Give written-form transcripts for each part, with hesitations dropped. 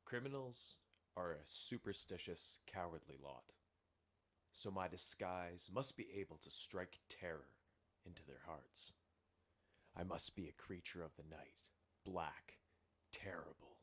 Criminals are a superstitious, cowardly lot, so my disguise must be able to strike terror into their hearts. I must be a creature of the night, black, terrible.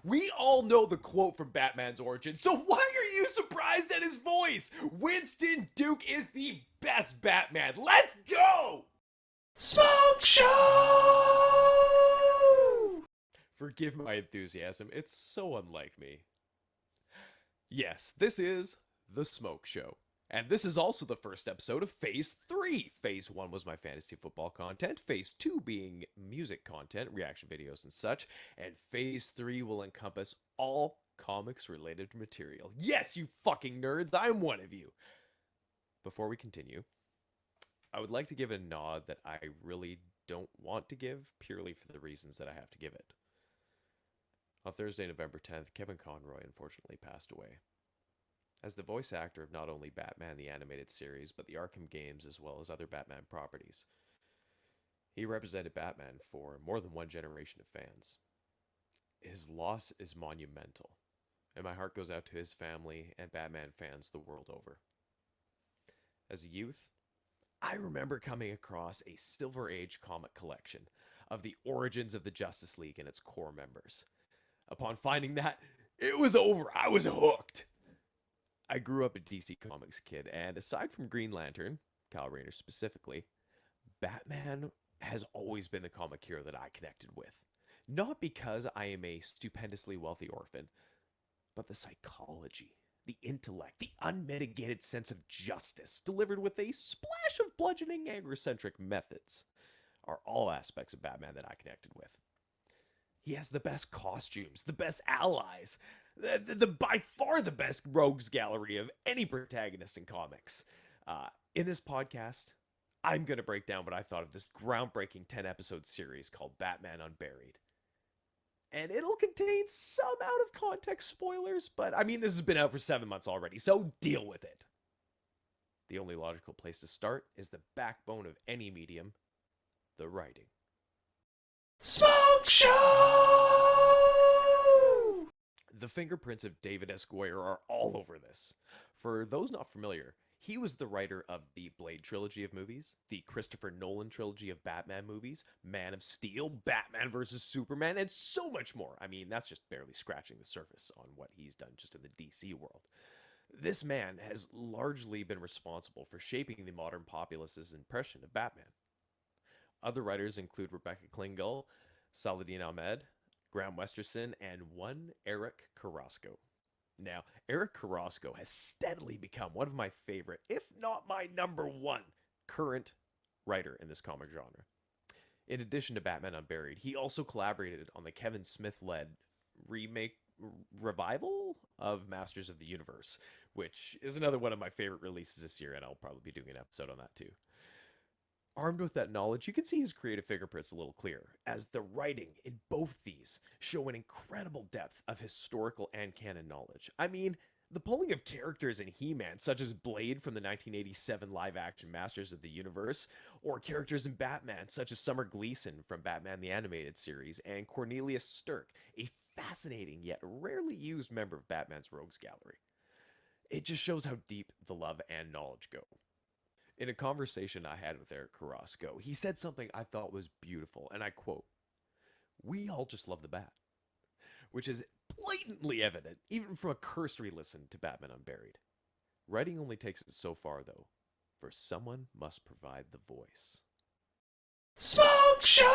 We all know the quote from Batman's origin, so why are you surprised at his voice? Winston Duke is the best Batman. Let's go! Smoke Show! Forgive my enthusiasm, it's so unlike me. Yes, this is The Smoke Show. And this is also the first episode of Phase 3. Phase 1 was my fantasy football content, Phase 2 being music content, reaction videos and such, and Phase 3 will encompass all comics-related material. Yes, you fucking nerds, I'm one of you! Before we continue, I would like to give a nod that I really don't want to give, purely for the reasons that I have to give it. On Thursday, November 10th, Kevin Conroy unfortunately passed away. As the voice actor of not only Batman the Animated Series, but the Arkham games as well as other Batman properties, he represented Batman for more than one generation of fans. His loss is monumental, and my heart goes out to his family and Batman fans the world over. As a youth, I remember coming across a Silver Age comic collection of the origins of the Justice League and its core members. Upon finding that, it was over. I was hooked. I grew up a DC Comics kid, and aside from Green Lantern, Kyle Rayner specifically, Batman has always been the comic hero that I connected with. Not because I am a stupendously wealthy orphan, but the psychology, the intellect, the unmitigated sense of justice, delivered with a splash of bludgeoning anger-centric methods, are all aspects of Batman that I connected with. He has the best costumes, the best allies, the by far the best rogues gallery of any protagonist in comics. In this podcast, I'm going to break down what I thought of this groundbreaking 10-episode series called Batman Unburied. And it'll contain some out of context spoilers, but I mean, this has been out for 7 months already, so deal with it. The only logical place to start is the backbone of any medium, the writing. Smoke Show! The fingerprints of David S. Goyer are all over this. For those not familiar, he was the writer of the Blade trilogy of movies, the Christopher Nolan trilogy of Batman movies, Man of Steel, Batman vs. Superman, and so much more. I mean, that's just barely scratching the surface on what he's done just in the DC world. This man has largely been responsible for shaping the modern populace's impression of Batman. Other writers include Rebecca Klingel, Saladin Ahmed, Graham Westerson, and one Eric Carrasco. Now, Eric Carrasco has steadily become one of my favorite, if not my number one, current writer in this comic genre. In addition to Batman Unburied, he also collaborated on the Kevin Smith-led revival of Masters of the Universe, which is another one of my favorite releases this year, and I'll probably be doing an episode on that too. Armed with that knowledge, you can see his creative fingerprints a little clearer, as the writing in both these show an incredible depth of historical and canon knowledge. I mean, the pulling of characters in He-Man, such as Blade from the 1987 live-action Masters of the Universe, or characters in Batman, such as Summer Gleason from Batman the Animated Series, and Cornelius Stirk, a fascinating yet rarely used member of Batman's Rogues Gallery. It just shows how deep the love and knowledge go. In a conversation I had with Eric Carrasco, he said something I thought was beautiful, and I quote, "We all just love the Bat," which is blatantly evident even from a cursory listen to Batman Unburied. Writing only takes it so far, though, for someone must provide the voice. Smoke Show!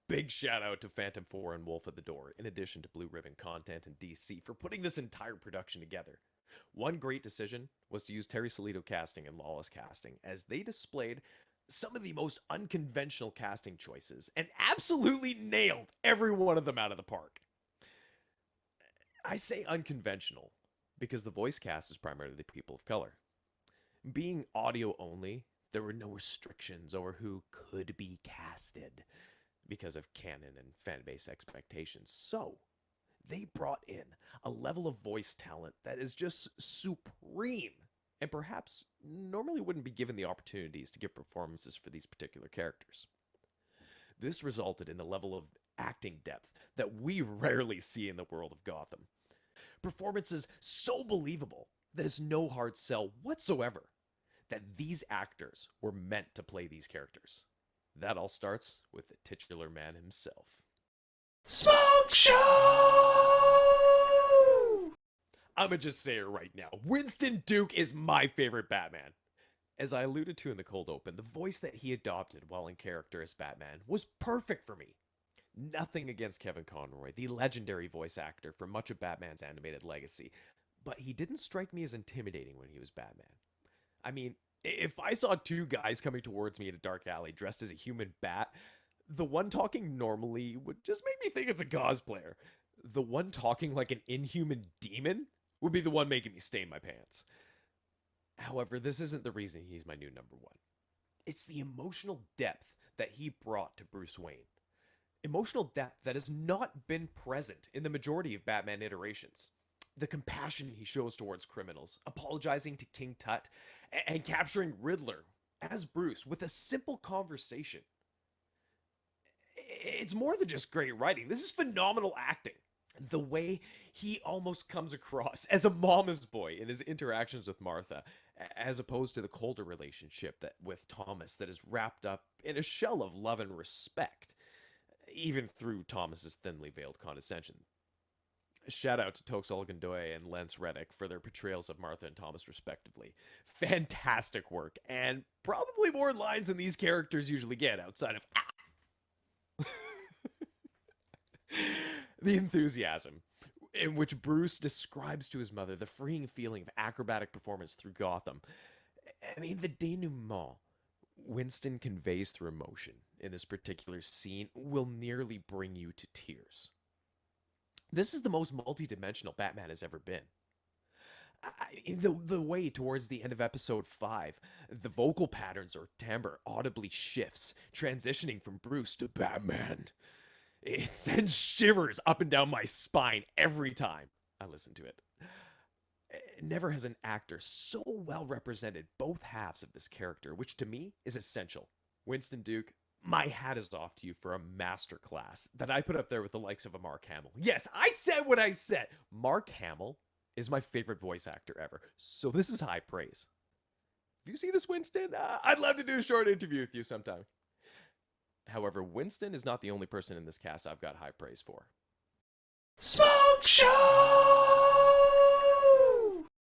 Big shout out to Phantom 4 and Wolf at the Door, in addition to Blue Ribbon Content and DC, for putting this entire production together. One great decision was to use Terry Solito casting and Lawless casting, as they displayed some of the most unconventional casting choices and absolutely nailed every one of them out of the park. I say unconventional because the voice cast is primarily people of color. Being audio only, there were no restrictions over who could be casted because of canon and fanbase expectations. So, they brought in a level of voice talent that is just supreme, and perhaps normally wouldn't be given the opportunities to give performances for these particular characters. This resulted in a level of acting depth that we rarely see in the world of Gotham. Performances so believable that it's no hard sell whatsoever that these actors were meant to play these characters. That all starts with the titular man himself. Smoke Show! I'ma just say it right now. Winston Duke is my favorite Batman. As I alluded to in the cold open, the voice that he adopted while in character as Batman was perfect for me. Nothing against Kevin Conroy, the legendary voice actor for much of Batman's animated legacy, but he didn't strike me as intimidating when he was Batman. I mean, if I saw two guys coming towards me in a dark alley dressed as a human bat, the one talking normally would just make me think it's a cosplayer. The one talking like an inhuman demon would be the one making me stain my pants. However, this isn't the reason he's my new number one. It's the emotional depth that he brought to Bruce Wayne. Emotional depth that has not been present in the majority of Batman iterations. The compassion he shows towards criminals, apologizing to King Tut, and capturing Riddler as Bruce with a simple conversation. It's more than just great writing. This is phenomenal acting. The way he almost comes across as a mama's boy in his interactions with Martha, as opposed to the colder relationship that with Thomas that is wrapped up in a shell of love and respect, even through Thomas's thinly veiled condescension. Shout out to Tox Olgundoy and Lance Reddick for their portrayals of Martha and Thomas respectively. Fantastic work, and probably more lines than these characters usually get outside of the enthusiasm in which Bruce describes to his mother the freeing feeling of acrobatic performance through Gotham. I mean, the denouement Winston conveys through emotion in this particular scene will nearly bring you to tears. This is the most multidimensional Batman has ever been. The way towards the end of episode 5, the vocal patterns or timbre audibly shifts, transitioning from Bruce to Batman. It sends shivers up and down my spine every time I listen to it. Never has an actor so well represented both halves of this character, which to me is essential. Winston Duke, my hat is off to you for a masterclass that I put up there with the likes of a Mark Hamill. Yes, I said what I said. Mark Hamill is my favorite voice actor ever, so this is high praise. If you see this, Winston, I'd love to do a short interview with you sometime. However, Winston is not the only person in this cast I've got high praise for. Smoke Show!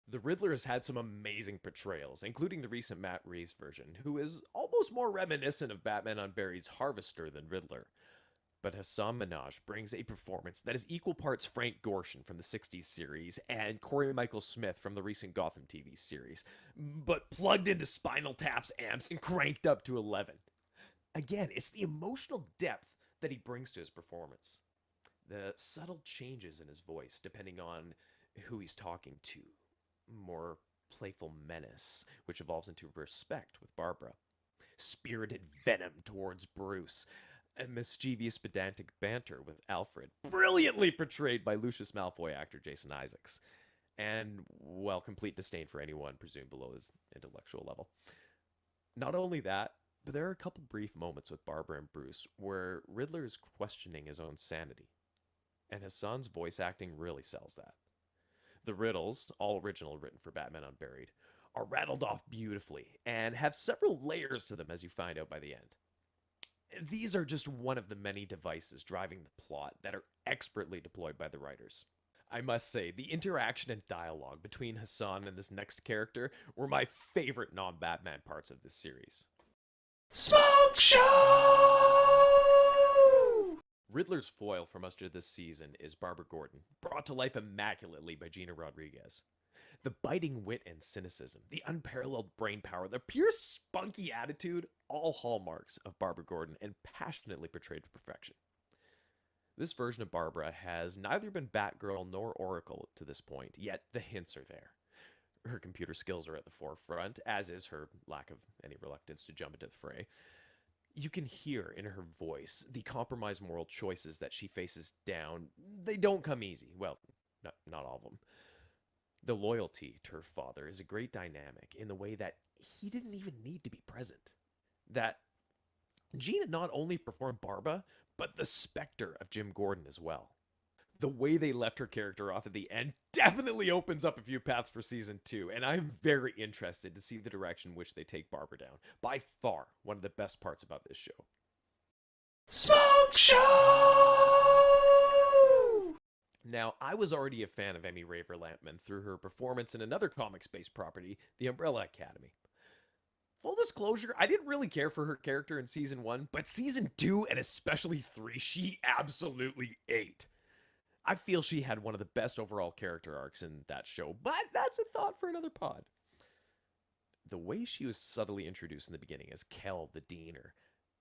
The Riddler has had some amazing portrayals, including the recent Matt Reeves version, who is almost more reminiscent of Batman Unburied's Harvester than Riddler. But Hasan Minhaj brings a performance that is equal parts Frank Gorshin from the 60s series and Corey Michael Smith from the recent Gotham TV series, but plugged into Spinal Tap's amps and cranked up to 11. Again, it's the emotional depth that he brings to his performance. The subtle changes in his voice depending on who he's talking to. More playful menace, which evolves into respect with Barbara. Spirited venom towards Bruce. And mischievous pedantic banter with Alfred. Brilliantly portrayed by Lucius Malfoy actor Jason Isaacs. And, well, complete disdain for anyone presumed below his intellectual level. Not only that, but there are a couple brief moments with Barbara and Bruce where Riddler is questioning his own sanity. And Hasan's voice acting really sells that. The riddles, all original written for Batman Unburied, are rattled off beautifully and have several layers to them as you find out by the end. These are just one of the many devices driving the plot that are expertly deployed by the writers. I must say, the interaction and dialogue between Hasan and this next character were my favorite non-Batman parts of this series. Smoke Show! Riddler's foil for much of this season is Barbara Gordon, brought to life immaculately by Gina Rodriguez. The biting wit and cynicism, the unparalleled brainpower, the pure spunky attitude, all hallmarks of Barbara Gordon and passionately portrayed to perfection. This version of Barbara has neither been Batgirl nor Oracle to this point, yet the hints are there. Her computer skills are at the forefront, as is her lack of any reluctance to jump into the fray. You can hear in her voice the compromised moral choices that she faces down. They don't come easy. Well, not all of them. The loyalty to her father is a great dynamic in the way that he didn't even need to be present. That Gina not only performed Barba, but the specter of Jim Gordon as well. The way they left her character off at the end definitely opens up a few paths for season 2, and I'm very interested to see the direction in which they take Barbara down. By far, one of the best parts about this show. Smoke Show! Now, I was already a fan of Emmy Raver-Lampman through her performance in another comics-based property, The Umbrella Academy. Full disclosure, I didn't really care for her character in season 1, but season 2 and especially 3, she absolutely ate. I feel she had one of the best overall character arcs in that show, but that's a thought for another pod. The way she was subtly introduced in the beginning as Kel the Diener,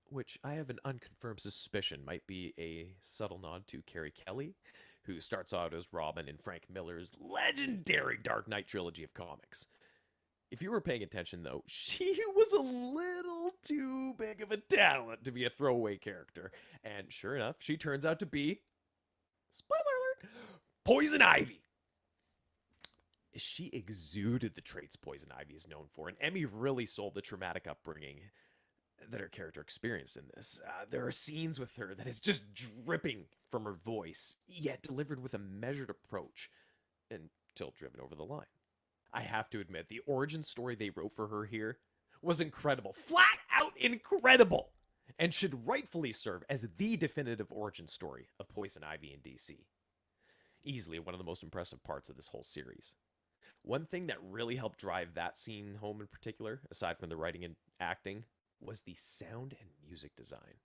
which I have an unconfirmed suspicion might be a subtle nod to Carrie Kelly, who starts out as Robin in Frank Miller's legendary Dark Knight trilogy of comics. If you were paying attention, though, she was a little too big of a talent to be a throwaway character. And sure enough, she turns out to be, spoiler alert, Poison Ivy. She exuded the traits Poison Ivy is known for, and Emmy really sold the traumatic upbringing that her character experienced in this. There are scenes with her that is just dripping from her voice, yet delivered with a measured approach, until driven over the line. I have to admit, the origin story they wrote for her here was incredible. Flat out incredible! And should rightfully serve as the definitive origin story of Poison Ivy in DC. Easily one of the most impressive parts of this whole series. One thing that really helped drive that scene home in particular, aside from the writing and acting, was the sound and music design.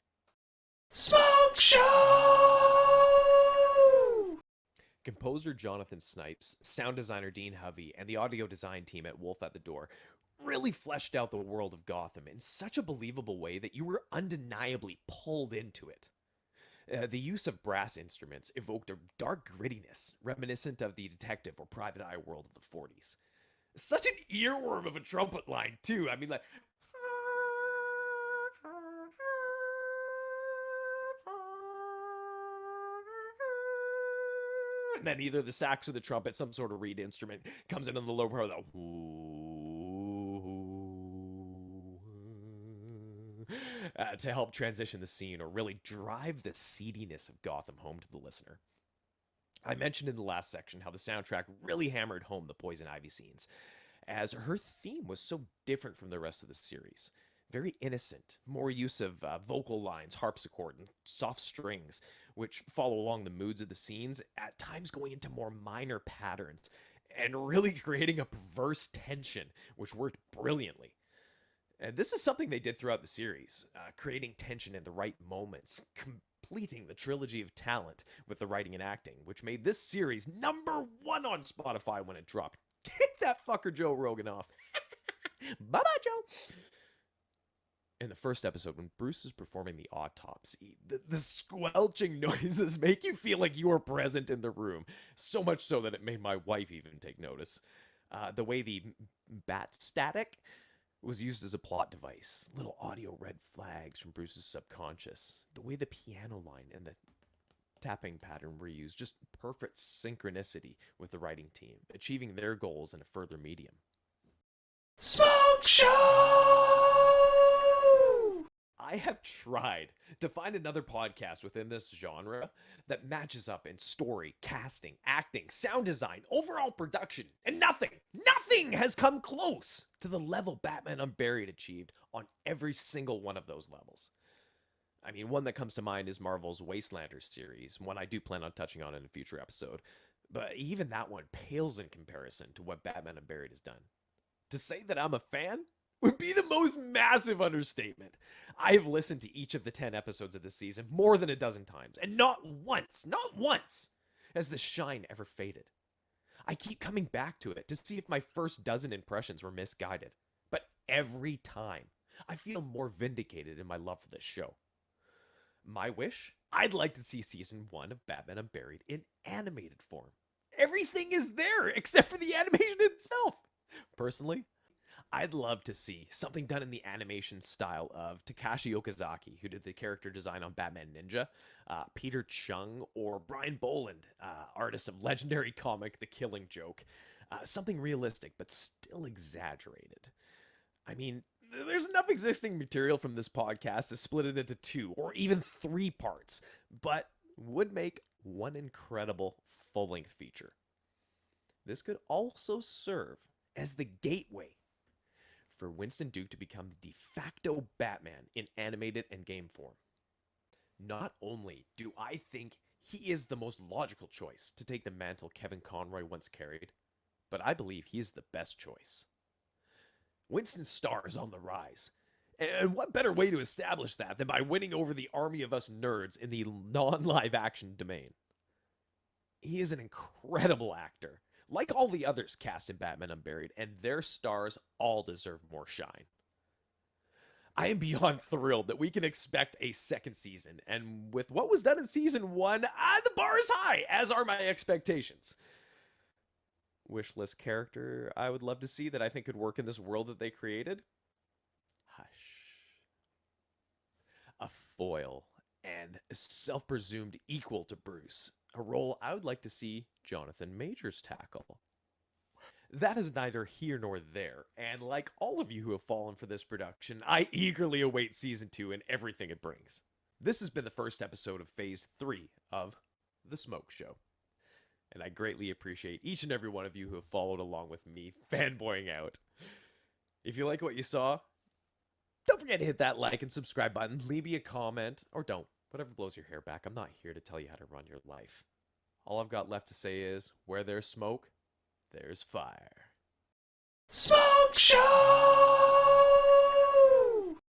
Smoke Show! Composer Jonathan Snipes, sound designer Dean Hovey, and the audio design team at Wolf at the Door really fleshed out the world of Gotham in such a believable way that you were undeniably pulled into it. The use of brass instruments evoked a dark grittiness reminiscent of the detective or private eye world of the 40s. Such an earworm of a trumpet line, too. I mean, like... And then either the sax or the trumpet, some sort of reed instrument, comes in on the low part of the... to help transition the scene or really drive the seediness of Gotham home to the listener. I mentioned in the last section how the soundtrack really hammered home the Poison Ivy scenes, as her theme was so different from the rest of the series. Very innocent, more use of vocal lines, harpsichord, and soft strings, which follow along the moods of the scenes, at times going into more minor patterns, and really creating a perverse tension, which worked brilliantly. And this is something they did throughout the series, creating tension in the right moments, completing the trilogy of talent with the writing and acting, which made this series #1 on Spotify when it dropped. Kick that fucker Joe Rogan off. Bye-bye, Joe. In the first episode, when Bruce is performing the autopsy, the squelching noises make you feel like you are present in the room, so much so that it made my wife even take notice. The way the bat static was used as a plot device, little audio red flags from Bruce's subconscious, the way the piano line and the tapping pattern were used, just perfect synchronicity with the writing team, achieving their goals in a further medium. Smoke Show! I have tried to find another podcast within this genre that matches up in story, casting, acting, sound design, overall production, and nothing has come close to the level Batman Unburied achieved on every single one of those levels. I mean, one that comes to mind is Marvel's Wastelander series, one I do plan on touching on in a future episode, but even that one pales in comparison to what Batman Unburied has done. To say that I'm a fan would be the most massive understatement. I have listened to each of the 10 episodes of this season more than a dozen times, and not once has the shine ever faded. I keep coming back to it to see if my first dozen impressions were misguided, but every time, I feel more vindicated in my love for this show. My wish? I'd like to see season 1 of Batman Unburied in animated form. Everything is there except for the animation itself. Personally, I'd love to see something done in the animation style of Takashi Okazaki, who did the character design on Batman Ninja, Peter Chung, or Brian Boland, artist of legendary comic The Killing Joke. Something realistic, but still exaggerated. I mean, There's enough existing material from this podcast to split it into 2 or even 3 parts, but would make one incredible full-length feature. This could also serve as the gateway for Winston Duke to become the de facto Batman in animated and game form. Not only do I think he is the most logical choice to take the mantle Kevin Conroy once carried, but I believe he is the best choice. Winston's star is on the rise, and what better way to establish that than by winning over the army of us nerds in the non-live action domain? He is an incredible actor, like all the others cast in Batman Unburied, and their stars all deserve more shine. I am beyond thrilled that we can expect a second season, and with what was done in season 1, the bar is high, as are my expectations. Wishlist character I would love to see that I think could work in this world that they created? Hush. A foil and self-presumed equal to Bruce, a role I would like to see Jonathan Majors tackle. That is neither here nor there, and like all of you who have fallen for this production, I eagerly await season 2 and everything it brings. This has been the first episode of Phase 3 of The Smoke Show, and I greatly appreciate each and every one of you who have followed along with me fanboying out. If you like what you saw, don't forget to hit that like and subscribe button, leave me a comment, or don't, whatever blows your hair back. I'm not here to tell you how to run your life. All I've got left to say is, where there's smoke, there's fire. Smoke Show!